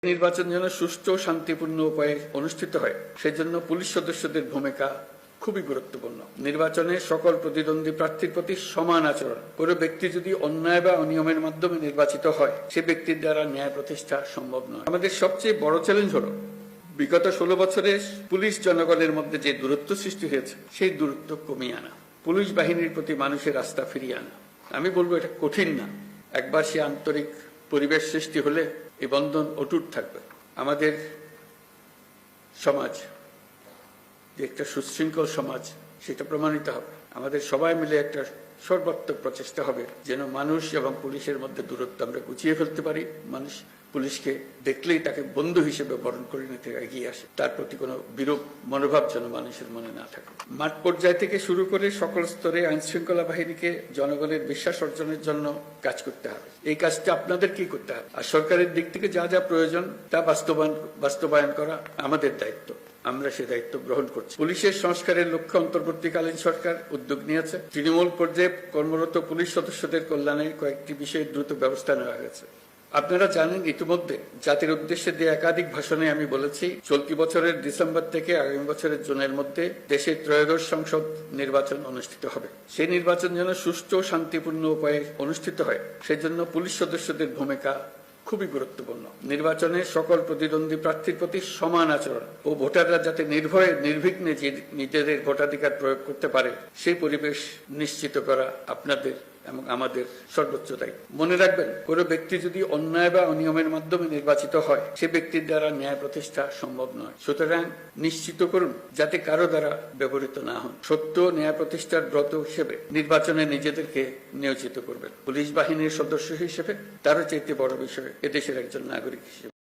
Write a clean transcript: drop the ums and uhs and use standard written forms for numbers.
নির্বাচন যেন সুষ্ঠু ও শান্তিপূর্ণ উপায়ে অনুষ্ঠিত হয় সেজন্য পুলিশ সদস্যদের ভূমিকা খুবই গুরুত্বপূর্ণ। নির্বাচনে সকল প্রতিদ্বন্দ্বী প্রার্থীর প্রতি সমান আচরণ। কোনো ব্যক্তি যদি অন্যায় বা অনিয়মের মাধ্যমে নির্বাচিত হয় সে ব্যক্তির দ্বারা ন্যায় প্রতিষ্ঠা সম্ভব নয়। আমাদের সবচেয়ে বড় চ্যালেঞ্জ হলো বিগত 16 বছরে পুলিশ জনগণের মধ্যে যে দূরত্ব সৃষ্টি হয়েছে সেই দূরত্ব কমিয়ে আনা, পুলিশ বাহিনীর প্রতি মানুষের আস্থা ফিরিয়ে আনা। আমি বলবো এটা কঠিন না। একবার সে আন্তরিক পরিবেশ সৃষ্টি হলে এই বন্ধন অটুট থাকবে। আমাদের সমাজ যে একটা সুশৃঙ্খল সমাজ সেটা প্রমাণিত হবে। আমাদের সবাই মিলে একটা সর্বাত্মক প্রচেষ্টা হবে যেন মানুষ এবং পুলিশের মধ্যে দূরত্ব আমরা গুছিয়ে ফেলতে পারি। মানুষ পুলিশকে দেখলেই তাকে বন্ধু হিসেবে বরণ করে নিতে এগিয়ে আসে, তার প্রতি কোনো বিরূপ মনোভাব যেন মানুষের মনে না থাকে। মাঠ পর্যায় থেকে শুরু করে সকল স্তরে আইন শৃঙ্খলা বাহিনীকে জনগণের বিশ্বাস অর্জনের জন্য কাজ করতে হবে। এই কাজটা আপনাদের কি করতে হবে, আর সরকারের দিক থেকে যা যা প্রয়োজন তা বাস্তবায়ন করা আমাদের দায়িত্ব। আমরা সে দায়িত্ব গ্রহণ করছি। পুলিশের সংস্কারের লক্ষ্যে অন্তর্বর্তীকালীন সরকার উদ্যোগ নিয়েছে। তৃণমূল পর্যায়ে কর্মরত পুলিশ সদস্যদের কল্যাণে কয়েকটি বিষয়ে দ্রুত ব্যবস্থা নেওয়া হয়েছে। আপনারা জানেন ইতিমধ্যে জাতির উদ্দেশ্যে দিয়ে একাধিক ভাষণে আমি বলেছি চলতি বছরের ডিসেম্বর থেকে আগামী বছরের জুনের মধ্যে দেশের ত্রয়োদশ সংসদ নির্বাচন অনুষ্ঠিত হবে। সেই নির্বাচন যেন সুষ্ঠু ও শান্তিপূর্ণ উপায়ে অনুষ্ঠিত হয় সেজন্য পুলিশ সদস্যদের ভূমিকা খুবই গুরুত্বপূর্ণ। নির্বাচনে সকল প্রতিদ্বন্দ্বী প্রার্থীর প্রতি সমান আচরণ ও ভোটাররা যাতে নির্ভয়ে নির্বিঘ্নে নিজেদের ভোটাধিকার প্রয়োগ করতে পারে সেই পরিবেশ নিশ্চিত করা আপনাদের এবং আমাদের সর্বোচ্চ দায়িত্ব। মনে রাখবেন, কোনো ব্যক্তি যদি অন্যায় বা অনিয়মের মাধ্যমে নির্বাচিত হয় সে ব্যক্তির দ্বারা ন্যায় প্রতিষ্ঠা সম্ভব নয়। সুতরাং নিশ্চিত করুন যাতে কারো দ্বারা ব্যবহৃত না হন। সত্য ন্যায় প্রতিষ্ঠার ব্রত হিসেবে নির্বাচনে নিজেদেরকে নিয়োজিত করবেন। পুলিশ বাহিনীর সদস্য হিসেবে তারও চাইতে বড় বিষয় এদেশের একজন নাগরিক হিসেবে।